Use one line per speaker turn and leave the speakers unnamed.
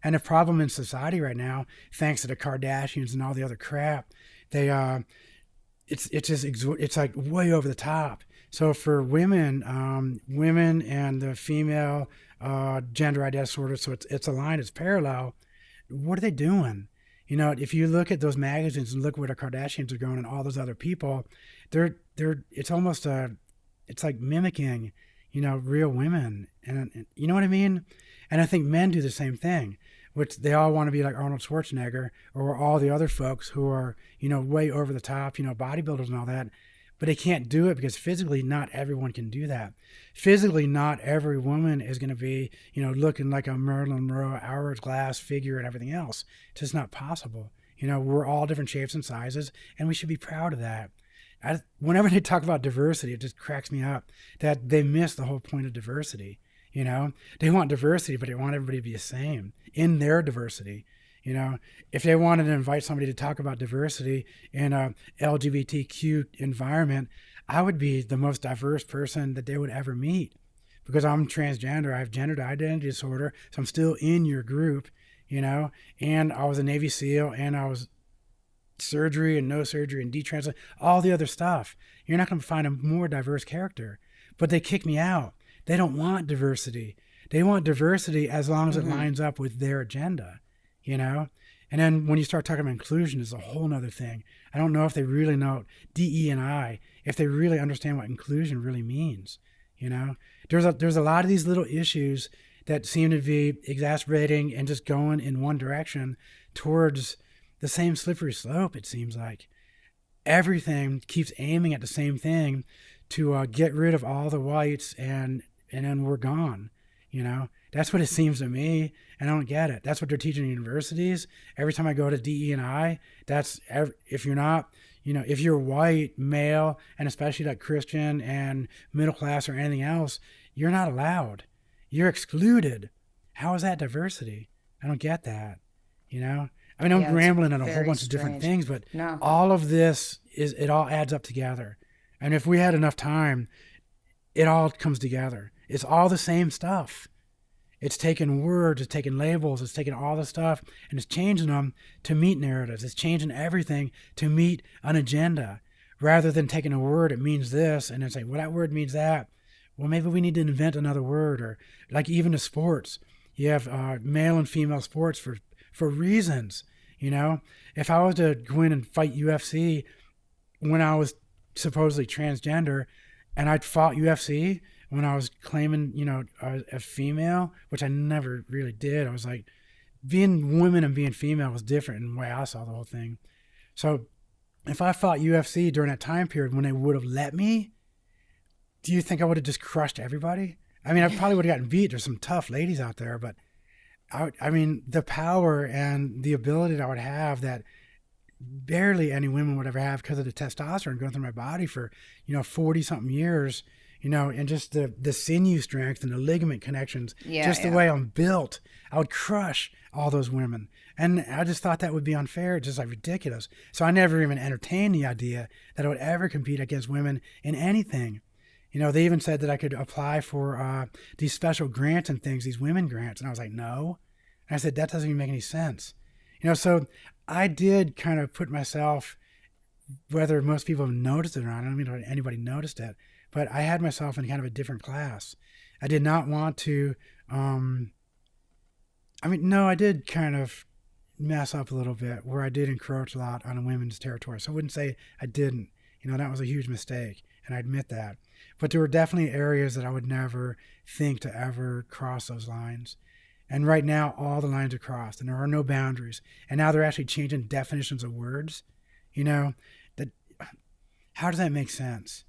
And the problem in society right now, thanks to the Kardashians and all the other crap, they it's like way over the top. So for women and the female gender identity disorder, so it's aligned, it's parallel. What are they doing? If you look at those magazines and look where the Kardashians are going and all those other people, it's almost it's like mimicking, real women, and you know what I mean? And I think men do the same thing, which they all want to be like Arnold Schwarzenegger or all the other folks who are, way over the top, bodybuilders and all that. But they can't do it because physically not everyone can do that. Physically, not every woman is going to be, looking like a Marilyn Monroe hourglass figure and everything else. It's just not possible. We're all different shapes and sizes, and we should be proud of that. Whenever they talk about diversity, it just cracks me up that they miss the whole point of diversity. They want diversity, but they want everybody to be the same in their diversity. If they wanted to invite somebody to talk about diversity in a LGBTQ environment, I would be the most diverse person that they would ever meet, because I'm transgender. I have gender identity disorder, so I'm still in your group, and I was a Navy SEAL, and I was surgery and no surgery and detransplant, all the other stuff. You're not going to find a more diverse character, but they kick me out. They don't want diversity. They want diversity as long as it lines up with their agenda. And then when you start talking about inclusion, it's a whole nother thing. I don't know if they really know DE&I, if they really understand what inclusion really means. There's a lot of these little issues that seem to be exacerbating and just going in one direction towards the same slippery slope. It seems like everything keeps aiming at the same thing to get rid of all the whites, and then we're gone. That's what it seems to me, and I don't get it. That's what they're teaching in universities. Every time I go to DE&I, if you're not, if you're white, male, and especially like Christian and middle class or anything else, you're not allowed. You're excluded. How is that diversity? I don't get that. I'm rambling on a whole bunch of different things, but all of this it all adds up together. And if we had enough time, it all comes together. It's all the same stuff. It's taking words, it's taking labels, it's taking all the stuff, and it's changing them to meet narratives. It's changing everything to meet an agenda. Rather than taking a word, it means this, and then say, well, that word means that. Well, maybe we need to invent another word. Or like even the sports. You have male and female sports for reasons. If I was to go in and fight UFC when I was supposedly transgender, and I'd fought UFC when I was claiming, a female, which I never really did. I was like, being woman and being female was different in the way I saw the whole thing. So if I fought UFC during that time period when they would have let me, do you think I would have just crushed everybody? I mean, I probably would have gotten beat. There's some tough ladies out there, but the power and the ability that I would have that barely any women would ever have because of the testosterone going through my body for, 40 something years, and just the sinew strength and the ligament connections, the way I'm built, I would crush all those women. And I just thought that would be unfair, just like ridiculous. So I never even entertained the idea that I would ever compete against women in anything. They even said that I could apply for these special grants and things, these women grants. And I was like, no. And I said, that doesn't even make any sense. So I did kind of put myself, whether most people have noticed it or not, I don't mean if anybody noticed it, but I had myself in kind of a different class. I did not want to, I did kind of mess up a little bit where I did encroach a lot on a women's territory. So I wouldn't say I didn't. That was a huge mistake, and I admit that. But there were definitely areas that I would never think to ever cross those lines. And right now, all the lines are crossed, and there are no boundaries. And now they're actually changing definitions of words. How does that make sense?